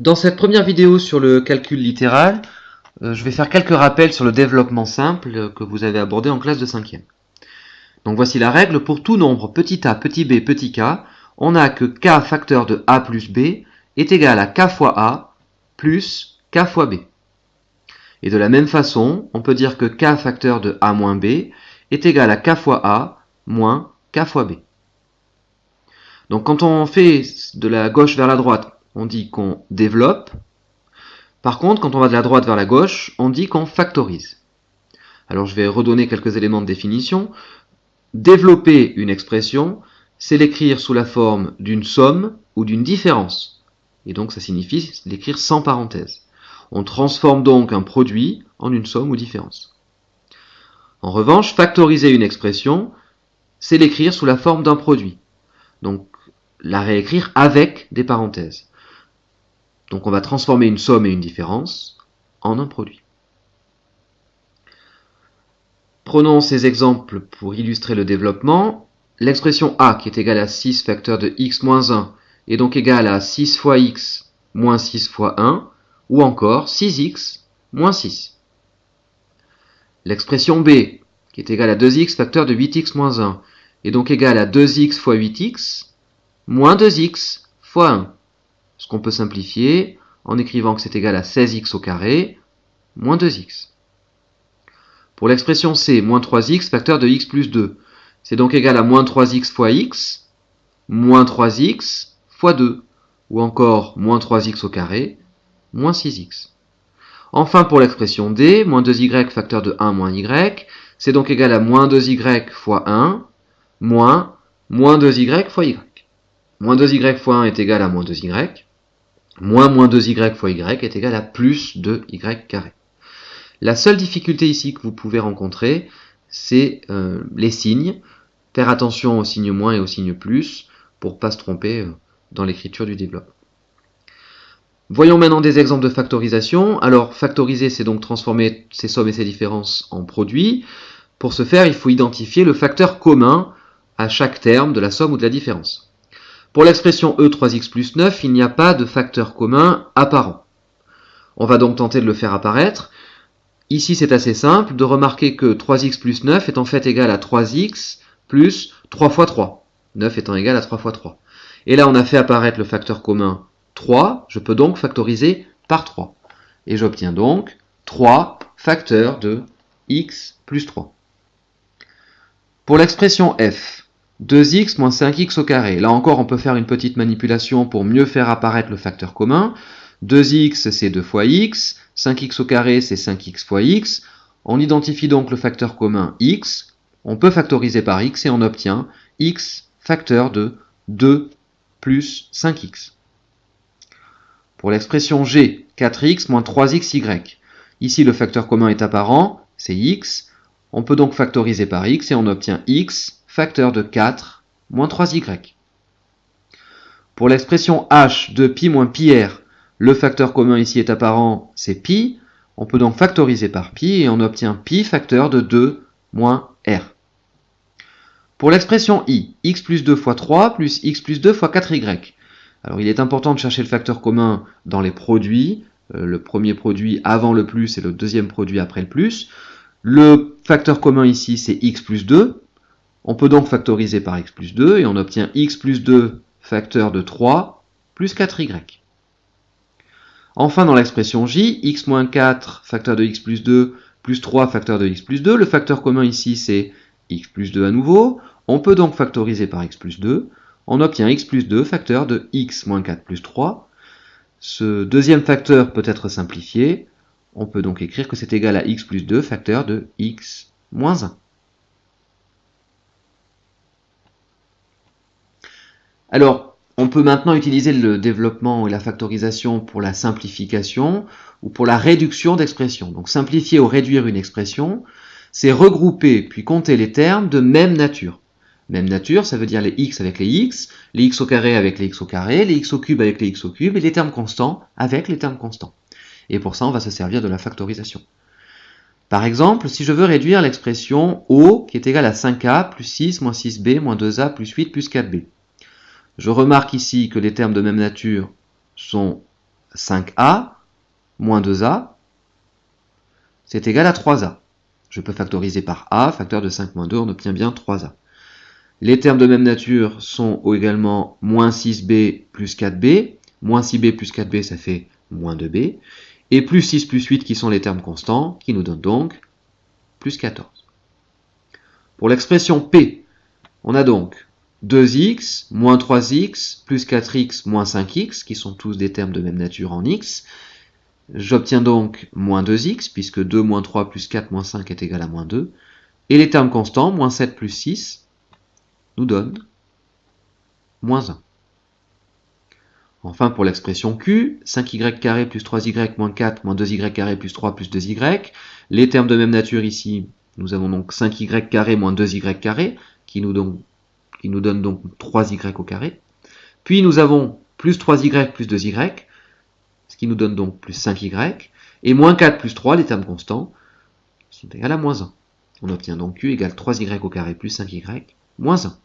Dans cette première vidéo sur le calcul littéral, je vais faire quelques rappels sur le développement simple que vous avez abordé en classe de 5e. Donc voici la règle, pour tout nombre petit a, petit b, petit k, on a que k facteur de a plus b est égal à k fois a plus k fois b. Et de la même façon, on peut dire que k facteur de a moins b est égal à k fois a moins k fois b. Donc quand on fait de la gauche vers la droite, on dit qu'on développe. Par contre, quand on va de la droite vers la gauche, on dit qu'on factorise. Alors je vais redonner quelques éléments de définition. Développer une expression, c'est l'écrire sous la forme d'une somme ou d'une différence. Et donc ça signifie l'écrire sans parenthèse. On transforme donc un produit en une somme ou différence. En revanche, factoriser une expression, c'est l'écrire sous la forme d'un produit. Donc la réécrire avec des parenthèses. Donc on va transformer une somme et une différence en un produit. Prenons ces exemples pour illustrer le développement. L'expression a qui est égale à 6 facteur de x moins 1 est donc égale à 6 fois x moins 6 fois 1, ou encore 6x moins 6. L'expression b qui est égale à 2x facteur de 8x moins 1 est donc égale à 2x fois 8x moins 2x fois 1. Ce qu'on peut simplifier en écrivant que c'est égal à 16x au carré moins 2x. Pour l'expression c, moins 3x facteur de x plus 2, c'est donc égal à moins 3x fois x, moins 3x fois 2, ou encore moins 3x au carré, moins 6x. Enfin, pour l'expression d, moins 2y facteur de 1 moins y, c'est donc égal à moins 2y fois 1, moins 2y fois y. Moins 2y fois 1 est égal à moins 2y, moins 2y fois y est égal à plus 2y carré. La seule difficulté ici que vous pouvez rencontrer, c'est les signes. Faire attention au signe moins et au signe plus pour ne pas se tromper dans l'écriture du développement. Voyons maintenant des exemples de factorisation. Alors, factoriser, c'est donc transformer ces sommes et ces différences en produits. Pour ce faire, il faut identifier le facteur commun à chaque terme de la somme ou de la différence. Pour l'expression e 3x plus 9, il n'y a pas de facteur commun apparent. On va donc tenter de le faire apparaître. Ici, c'est assez simple de remarquer que 3x plus 9 est en fait égal à 3x plus 3 fois 3. 9 étant égal à 3 fois 3. Et là, on a fait apparaître le facteur commun 3. Je peux donc factoriser par 3. Et j'obtiens donc 3 facteurs de x plus 3. Pour l'expression f, 2x moins 5x au carré. Là encore, on peut faire une petite manipulation pour mieux faire apparaître le facteur commun. 2x, c'est 2 fois x. 5x au carré, c'est 5x fois x. On identifie donc le facteur commun x. On peut factoriser par x et on obtient x facteur de 2 plus 5x. Pour l'expression g, 4x moins 3xy. Ici, le facteur commun est apparent, c'est x. On peut donc factoriser par x et on obtient x facteur de 4 moins 3y. Pour l'expression h de pi moins pi r, le facteur commun ici est apparent, c'est pi. On peut donc factoriser par pi et on obtient pi facteur de 2 moins r. Pour l'expression i, x plus 2 fois 3 plus x plus 2 fois 4y. Alors il est important de chercher le facteur commun dans les produits. Le premier produit avant le plus et le deuxième produit après le plus. Le facteur commun ici, c'est x plus 2. On peut donc factoriser par x plus 2 et on obtient x plus 2 facteur de 3 plus 4y. Enfin, dans l'expression j, x moins 4 facteur de x plus 2 plus 3 facteur de x plus 2. Le facteur commun ici, c'est x plus 2 à nouveau. On peut donc factoriser par x plus 2. On obtient x plus 2 facteur de x moins 4 plus 3. Ce deuxième facteur peut être simplifié. On peut donc écrire que c'est égal à x plus 2 facteur de x moins 1. Alors, on peut maintenant utiliser le développement et la factorisation pour la simplification ou pour la réduction d'expressions. Donc simplifier ou réduire une expression, c'est regrouper puis compter les termes de même nature. Même nature, ça veut dire les x avec les x au carré avec les x au carré, les x au cube avec les x au cube et les termes constants avec les termes constants. Et pour ça, on va se servir de la factorisation. Par exemple, si je veux réduire l'expression O qui est égale à 5a plus 6 moins 6b moins 2a plus 8 plus 4b. Je remarque ici que les termes de même nature sont 5a moins 2a, c'est égal à 3a. Je peux factoriser par a, facteur de 5 moins 2, on obtient bien 3a. Les termes de même nature sont également moins 6b plus 4b. Moins 6b plus 4b, ça fait moins 2b. Et plus 6 plus 8 qui sont les termes constants, qui nous donnent donc plus 14. Pour l'expression p, on a donc 2x, moins 3x, plus 4x, moins 5x, qui sont tous des termes de même nature en x. J'obtiens donc moins 2x, puisque 2 moins 3 plus 4 moins 5 est égal à moins 2. Et les termes constants, moins 7 plus 6, nous donnent moins 1. Enfin, pour l'expression q, 5y carré plus 3y moins 4 moins 2y carré plus 3 plus 2y. Les termes de même nature ici, nous avons donc 5y carré moins 2y carré, qui nous donne donc 3y au carré. Puis nous avons plus 3y plus 2y, ce qui nous donne donc plus 5y. Et moins 4 plus 3, les termes constants, sont égaux à moins 1. On obtient donc q égale 3y au carré plus 5y moins 1.